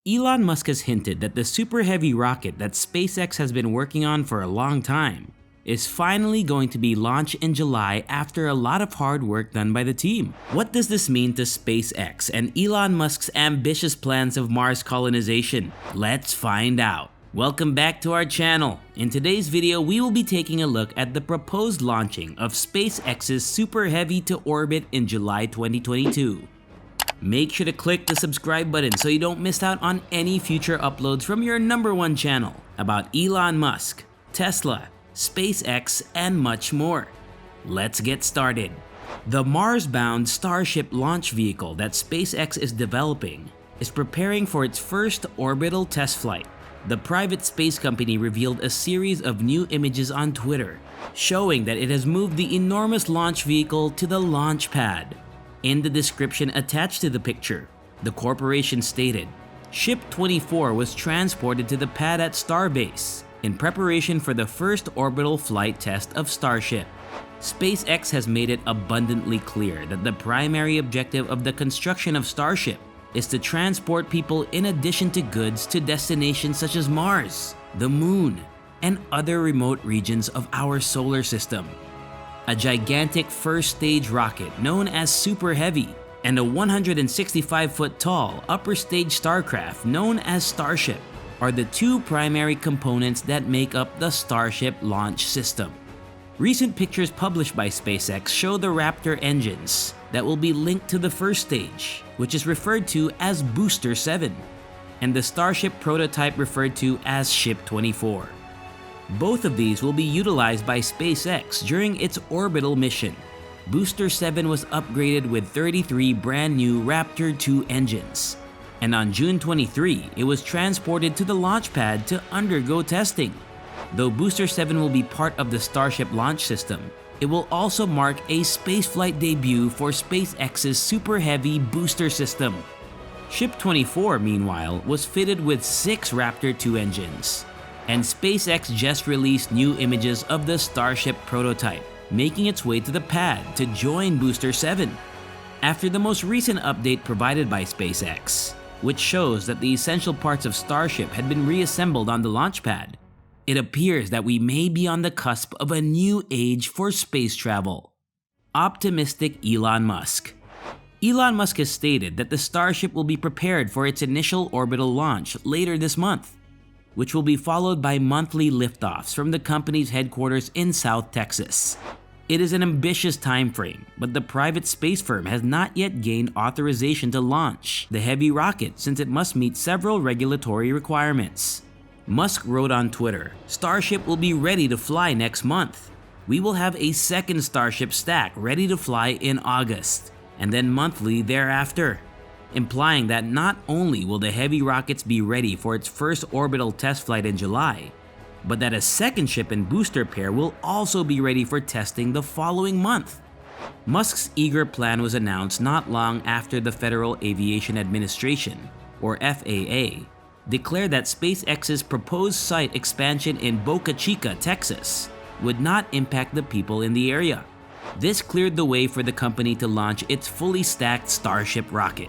Elon Musk has hinted that the Super Heavy rocket that SpaceX has been working on for a long time is finally going to be launched in July after a lot of hard work done by the team. What does this mean to SpaceX and Elon Musk's ambitious plans of Mars colonization? Let's find out. Welcome back to our channel. In today's video, we will be taking a look at the proposed launching of SpaceX's Super Heavy to orbit in July 2022. Make sure to click the subscribe button so you don't miss out on any future uploads from your #1 channel about Elon Musk, Tesla, SpaceX, and much more. Let's get started. The Mars-bound Starship launch vehicle that SpaceX is developing is preparing for its first orbital test flight. The private space company revealed a series of new images on Twitter, showing that it has moved the enormous launch vehicle to the launch pad. In the description attached to the picture, the corporation stated, "Ship 24 was transported to the pad at Starbase in preparation for the first orbital flight test of Starship." SpaceX has made it abundantly clear that the primary objective of the construction of Starship is to transport people in addition to goods to destinations such as Mars, the Moon, and other remote regions of our solar system. A gigantic first-stage rocket known as Super Heavy and a 165-foot tall upper-stage starcraft known as Starship are the two primary components that make up the Starship launch system. Recent pictures published by SpaceX show the Raptor engines that will be linked to the first stage, which is referred to as Booster 7, and the Starship prototype referred to as Ship 24. Both of these will be utilized by SpaceX during its orbital mission. Booster 7 was upgraded with 33 brand new Raptor 2 engines, and on June 23, it was transported to the launch pad to undergo testing. Though Booster 7 will be part of the Starship launch system, it will also mark a spaceflight debut for SpaceX's Super Heavy booster system. Ship 24, meanwhile, was fitted with 6 Raptor 2 engines. And SpaceX just released new images of the Starship prototype, making its way to the pad to join Booster 7. After the most recent update provided by SpaceX, which shows that the essential parts of Starship had been reassembled on the launch pad, it appears that we may be on the cusp of a new age for space travel. Optimistic Elon Musk. Elon Musk has stated that the Starship will be prepared for its initial orbital launch later this month, which will be followed by monthly liftoffs from the company's headquarters in South Texas. It is an ambitious time frame, but the private space firm has not yet gained authorization to launch the Heavy rocket since it must meet several regulatory requirements. Musk wrote on Twitter, "Starship will be ready to fly next month. We will have a second Starship stack ready to fly in August, and then monthly thereafter," implying that not only will the Heavy rockets be ready for its first orbital test flight in July, but that a second ship and booster pair will also be ready for testing the following month. Musk's eager plan was announced not long after the Federal Aviation Administration, or FAA, declared that SpaceX's proposed site expansion in Boca Chica, Texas, would not impact the people in the area. This cleared the way for the company to launch its fully stacked Starship rocket,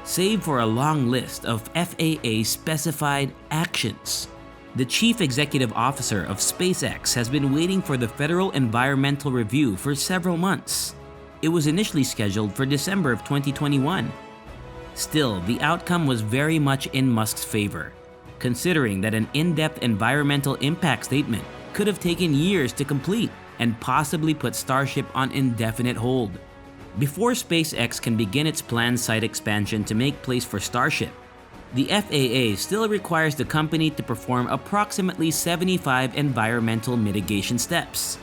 save for a long list of FAA-specified actions. The chief executive officer of SpaceX has been waiting for the federal environmental review for several months. It was initially scheduled for December of 2021. Still, the outcome was very much in Musk's favor, considering that an in-depth environmental impact statement could have taken years to complete and possibly put Starship on indefinite hold. Before SpaceX can begin its planned site expansion to make place for Starship, the FAA still requires the company to perform approximately 75 environmental mitigation steps.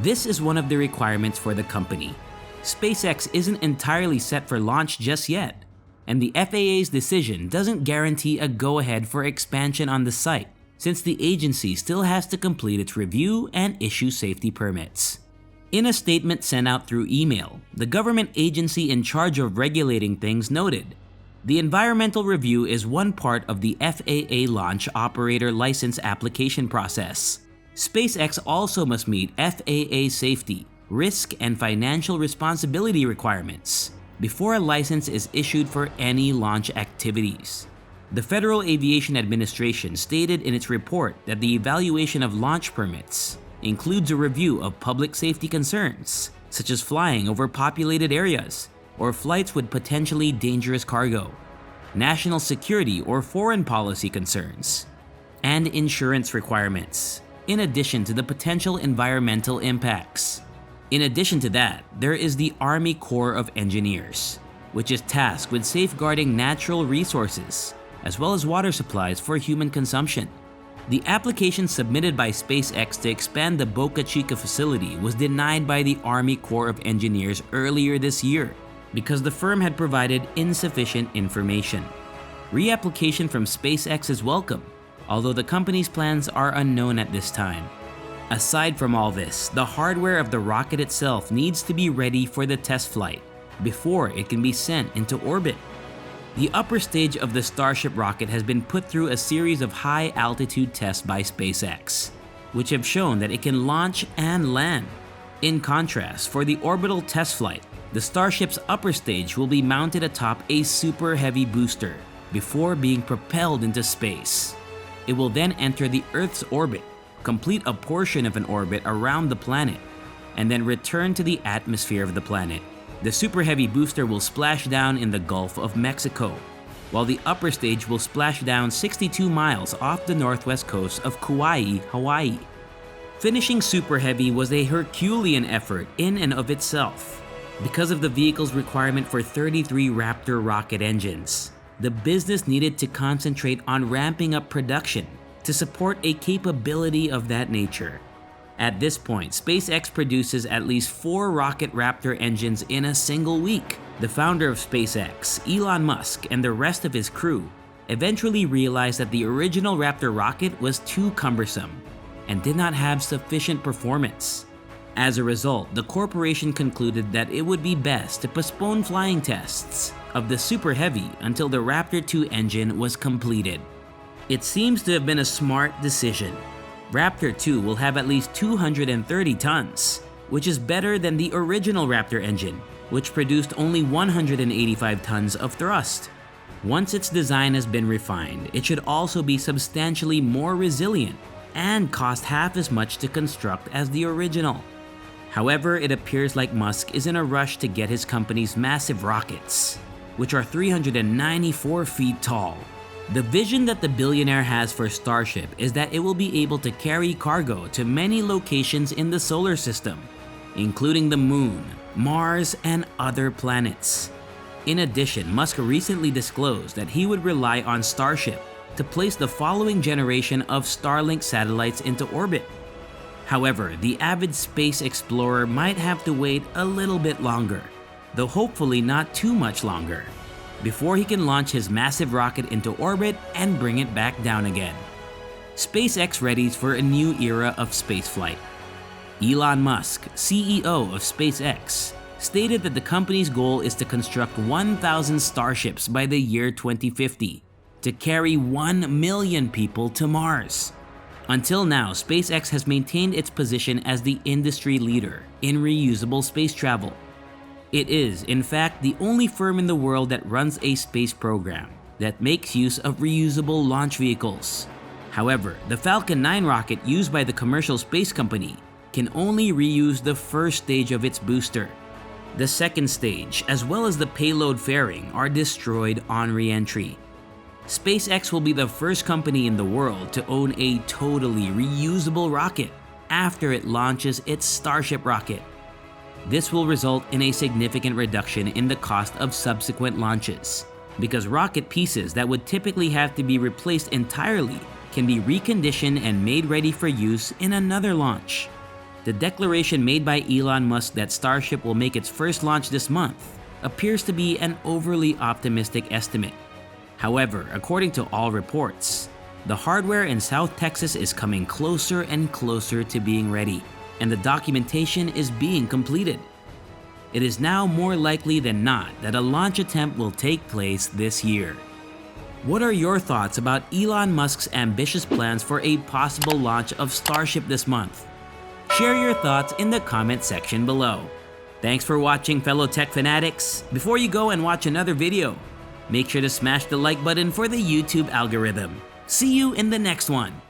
This is one of the requirements for the company. SpaceX isn't entirely set for launch just yet, and the FAA's decision doesn't guarantee a go-ahead for expansion on the site, since the agency still has to complete its review and issue safety permits. In a statement sent out through email, the government agency in charge of regulating things noted, "The environmental review is one part of the FAA launch operator license application process. SpaceX also must meet FAA safety, risk, and financial responsibility requirements before a license is issued for any launch activities." The Federal Aviation Administration stated in its report that the evaluation of launch permits includes a review of public safety concerns, such as flying over populated areas or flights with potentially dangerous cargo, national security or foreign policy concerns, and insurance requirements, in addition to the potential environmental impacts. In addition to that, there is the Army Corps of Engineers, which is tasked with safeguarding natural resources as well as water supplies for human consumption. The application submitted by SpaceX to expand the Boca Chica facility was denied by the Army Corps of Engineers earlier this year because the firm had provided insufficient information. Reapplication from SpaceX is welcome, although the company's plans are unknown at this time. Aside from all this, the hardware of the rocket itself needs to be ready for the test flight before it can be sent into orbit. The upper stage of the Starship rocket has been put through a series of high-altitude tests by SpaceX, which have shown that it can launch and land. In contrast, for the orbital test flight, the Starship's upper stage will be mounted atop a super heavy booster before being propelled into space. It will then enter the Earth's orbit, complete a portion of an orbit around the planet, and then return to the atmosphere of the planet. The Super Heavy booster will splash down in the Gulf of Mexico, while the upper stage will splash down 62 miles off the northwest coast of Kauai, Hawaii. Finishing Super Heavy was a Herculean effort in and of itself. Because of the vehicle's requirement for 33 Raptor rocket engines, the business needed to concentrate on ramping up production to support a capability of that nature. At this point, SpaceX produces at least 4 Rocket Raptor engines in a single week. The founder of SpaceX, Elon Musk, and the rest of his crew eventually realized that the original Raptor rocket was too cumbersome and did not have sufficient performance. As a result, the corporation concluded that it would be best to postpone flying tests of the Super Heavy until the Raptor 2 engine was completed. It seems to have been a smart decision. Raptor 2 will have at least 230 tons, which is better than the original Raptor engine, which produced only 185 tons of thrust. Once its design has been refined, it should also be substantially more resilient and cost half as much to construct as the original. However, it appears like Musk is in a rush to get his company's massive rockets, which are 394 feet tall. The vision that the billionaire has for Starship is that it will be able to carry cargo to many locations in the solar system, including the Moon, Mars, and other planets. In addition, Musk recently disclosed that he would rely on Starship to place the following generation of Starlink satellites into orbit. However, the avid space explorer might have to wait a little bit longer, though hopefully not too much longer, before he can launch his massive rocket into orbit and bring it back down again. SpaceX readies for a new era of spaceflight. Elon Musk, CEO of SpaceX, stated that the company's goal is to construct 1,000 Starships by the year 2050 to carry 1 million people to Mars. Until now, SpaceX has maintained its position as the industry leader in reusable space travel. It is, in fact, the only firm in the world that runs a space program that makes use of reusable launch vehicles. However, the Falcon 9 rocket used by the commercial space company can only reuse the first stage of its booster. The second stage, as well as the payload fairing, are destroyed on re-entry. SpaceX will be the first company in the world to own a totally reusable rocket after it launches its Starship rocket. This will result in a significant reduction in the cost of subsequent launches, because rocket pieces that would typically have to be replaced entirely can be reconditioned and made ready for use in another launch. The declaration made by Elon Musk that Starship will make its first launch this month appears to be an overly optimistic estimate. However, according to all reports, the hardware in South Texas is coming closer and closer to being ready, and the documentation is being completed. It is now more likely than not that a launch attempt will take place this year. What are your thoughts about Elon Musk's ambitious plans for a possible launch of Starship this month? Share your thoughts in the comment section below. Thanks for watching, fellow tech fanatics. Before you go and watch another video, Make sure to smash the like button for the YouTube algorithm. See you in the next one.